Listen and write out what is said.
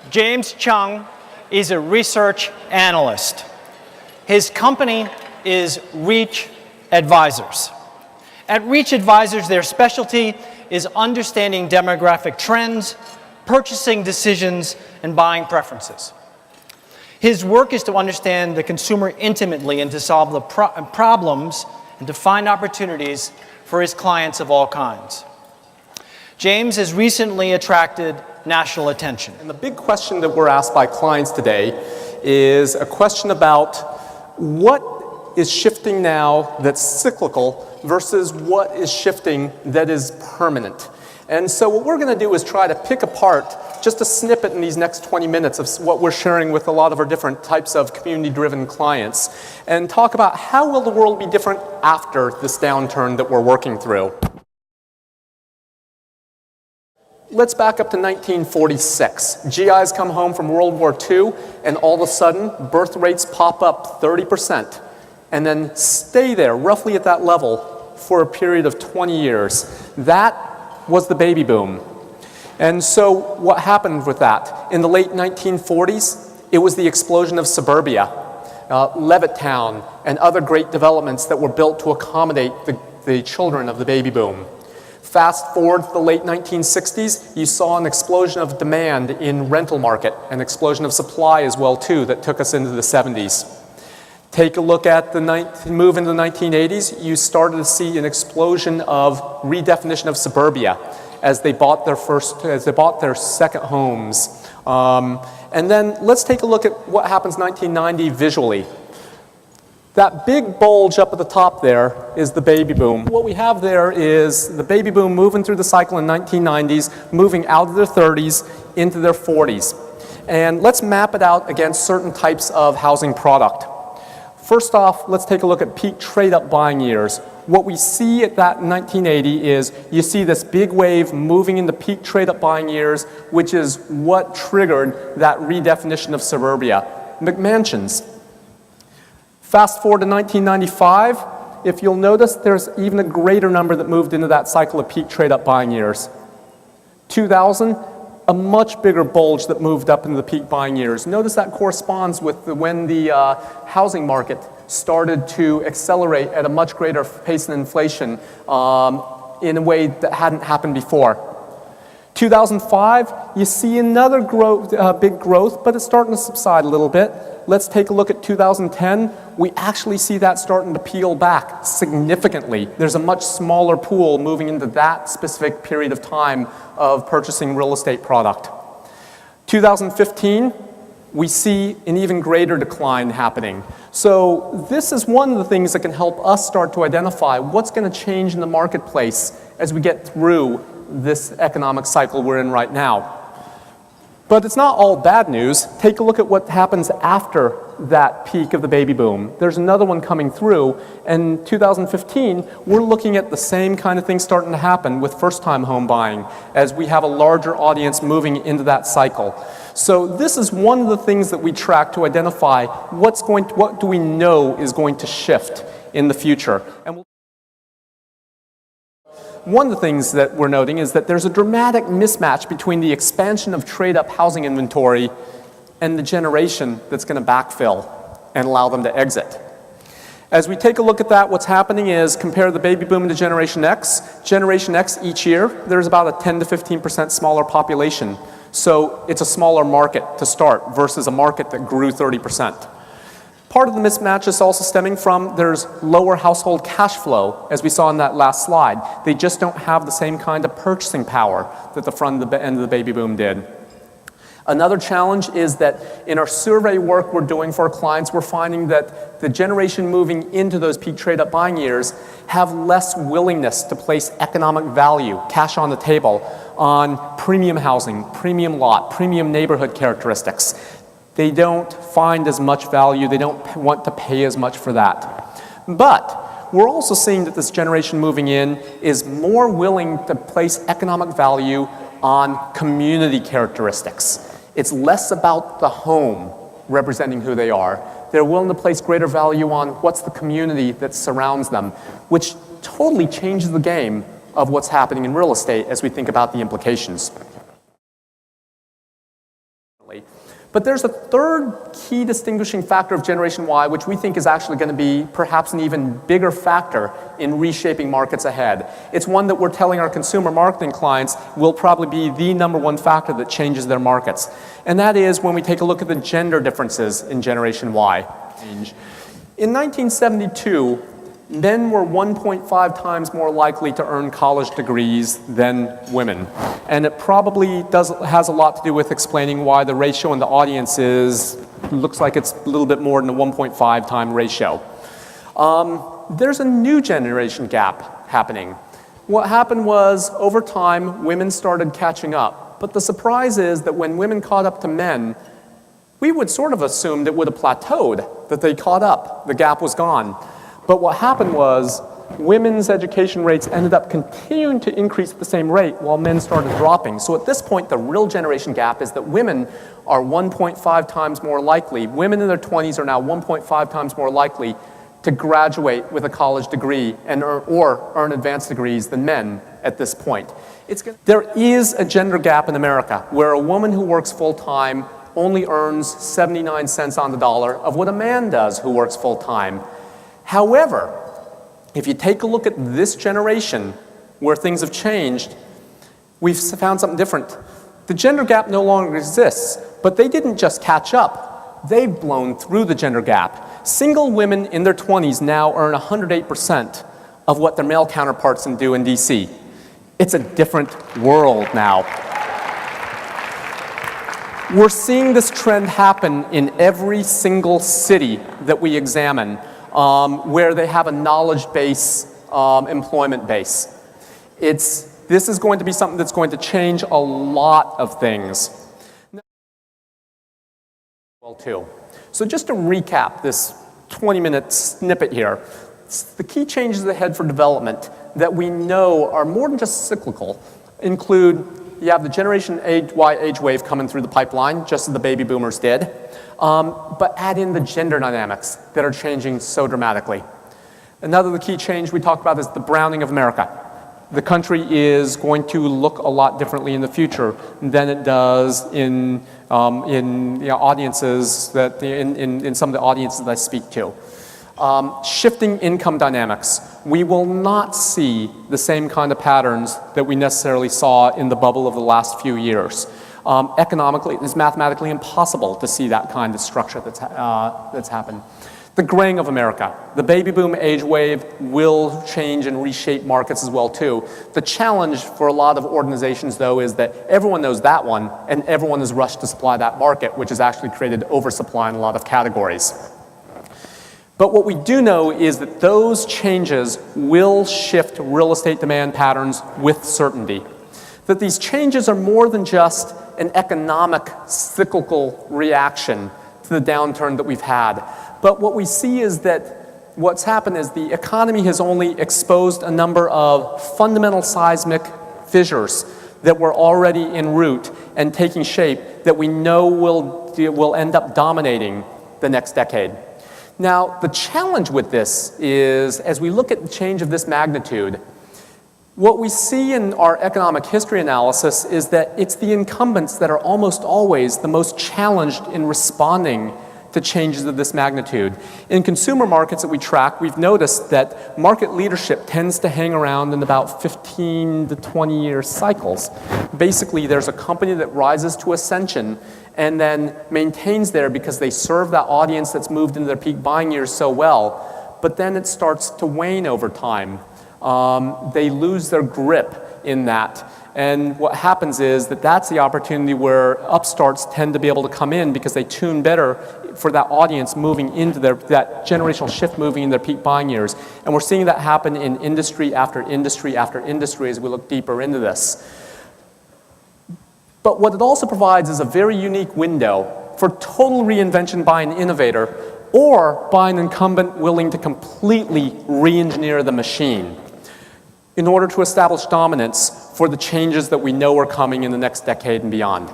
James Chung is a research analyst. His company is Reach Advisors. At Reach Advisors, their specialty is understanding demographic trends, purchasing decisions, and buying preferences. His work is to understand the consumer intimately and to solve the problems and to find opportunities for his clients of all kinds. James has recently attracted national attention. And the big question that we're asked by clients today is a question about what is shifting now that's cyclical versus what is shifting that is permanent. And so what we're going to do is try to pick apart just a snippet in these next 20 minutes of what we're sharing with a lot of our different types of community-driven clients and talk about how will the world be different after this downturn that we're working through. Let's back up to 1946. GIs come home from World War II, and all of a sudden, birth rates pop up 30%, and then stay there, roughly at that level, for a period of 20 years. That was the baby boom. And so what happened with that? In the late 1940s, it was the explosion of suburbia, Levittown, and other great developments that were built to accommodate the children of the baby boom. Fast forward to the late 1960s, you saw an explosion of demand in rental market, an explosion of supply as well too that took us into the 70s. Take a look at the move into the 1980s, you started to see an explosion of redefinition of suburbia as they bought their second homes. And then let's take a look at what happens 1990 visually. That big bulge up at the top there is the baby boom. What we have there is the baby boom moving through the cycle in 1990s, moving out of their 30s into their 40s. And let's map it out against certain types of housing product. First off, let's take a look at peak trade-up buying years. What we see at that 1980 is you see this big wave moving into peak trade-up buying years, which is what triggered that redefinition of suburbia. McMansions. Fast forward to 1995, if you'll notice, there's even a greater number that moved into that cycle of peak trade-up buying years. 2000, a much bigger bulge that moved up into the peak buying years. Notice that corresponds with when the housing market started to accelerate at a much greater pace than inflation in a way that hadn't happened before. 2005, you see another big growth, but it's starting to subside a little bit. Let's take a look at 2010. We actually see that starting to peel back significantly. There's a much smaller pool moving into that specific period of time of purchasing real estate product. 2015, we see an even greater decline happening. So this is one of the things that can help us start to identify what's going to change in the marketplace as we get through this economic cycle we're in right now. But it's not all bad news. Take a look at what happens after that peak of the baby boom. There's another one coming through, and in 2015, we're looking at the same kind of thing starting to happen with first-time home buying as we have a larger audience moving into that cycle. So this is one of the things that we track to identify what do we know is going to shift in the future. And one of the things that we're noting is that there's a dramatic mismatch between the expansion of trade-up housing inventory and the generation that's going to backfill and allow them to exit. As we take a look at that, what's happening is compare the baby boom to Generation X. Generation X each year, there's about a 10 to 15% smaller population. So it's a smaller market to start versus a market that grew 30%. Part of the mismatch is also stemming from there's lower household cash flow, as we saw in that last slide. They just don't have the same kind of purchasing power that the front of the end of the baby boom did. Another challenge is that in our survey work we're doing for our clients, we're finding that the generation moving into those peak trade-up buying years have less willingness to place economic value, cash on the table, on premium housing, premium lot, premium neighborhood characteristics. They don't find as much value, they don't want to pay as much for that. But we're also seeing that this generation moving in is more willing to place economic value on community characteristics. It's less about the home representing who they are. They're willing to place greater value on what's the community that surrounds them, which totally changes the game of what's happening in real estate as we think about the implications. But there's a third key distinguishing factor of Generation Y, which we think is actually going to be perhaps an even bigger factor in reshaping markets ahead. It's one that we're telling our consumer marketing clients will probably be the #1 factor that changes their markets. And that is when we take a look at the gender differences in Generation Y. In 1972, men were 1.5 times more likely to earn college degrees than women. And it probably has a lot to do with explaining why the ratio in the audience looks like it's a little bit more than a 1.5 time ratio. There's a new generation gap happening. What happened was, over time, women started catching up. But the surprise is that when women caught up to men, we would sort of assume it would have plateaued, that they caught up, the gap was gone. But what happened was women's education rates ended up continuing to increase at the same rate while men started dropping. So at this point, the real generation gap is that women are 1.5 times more likely. Women in their 20s are now 1.5 times more likely to graduate with a college degree or earn advanced degrees than men at this point. There is a gender gap in America where a woman who works full-time only earns 79 cents on the dollar of what a man does who works full-time. However, if you take a look at this generation where things have changed, we've found something different. The gender gap no longer exists, but they didn't just catch up. They've blown through the gender gap. Single women in their 20s now earn 108% of what their male counterparts do in DC. It's a different world now. We're seeing this trend happen in every single city that we examine. Where they have a knowledge base, employment base. This is going to be something that's going to change a lot of things. Well, too. So just to recap this 20-minute snippet here, the key changes ahead for development that we know are more than just cyclical include you have the Generation Y age wave coming through the pipeline, just as the baby boomers did. But add in the gender dynamics that are changing so dramatically. Another key change we talk about is the browning of America. The country is going to look a lot differently in the future than it does in audiences that in some of the audiences that I speak to. Shifting income dynamics. We will not see the same kind of patterns that we necessarily saw in the bubble of the last few years. Economically, it's mathematically impossible to see that kind of structure that's happened. The graying of America. The baby boom age wave will change and reshape markets as well too. The challenge for a lot of organizations though is that everyone knows that one and everyone is rushed to supply that market, which has actually created oversupply in a lot of categories. But what we do know is that those changes will shift real estate demand patterns with certainty. That these changes are more than just an economic cyclical reaction to the downturn that we've had. But what we see is that what's happened is the economy has only exposed a number of fundamental seismic fissures that were already en route and taking shape that we know will end up dominating the next decade. Now, the challenge with this is, as we look at the change of this magnitude, what we see in our economic history analysis is that it's the incumbents that are almost always the most challenged in responding to changes of this magnitude. In consumer markets that we track, we've noticed that market leadership tends to hang around in about 15 to 20-year cycles. Basically, there's a company that rises to ascension and then maintains there because they serve that audience that's moved into their peak buying years so well, but then it starts to wane over time. They lose their grip in that. And what happens is that that's the opportunity where upstarts tend to be able to come in because they tune better for that audience moving into that generational shift moving in their peak buying years. And we're seeing that happen in industry after industry after industry as we look deeper into this. But what it also provides is a very unique window for total reinvention by an innovator or by an incumbent willing to completely re-engineer the machine in order to establish dominance for the changes that we know are coming in the next decade and beyond.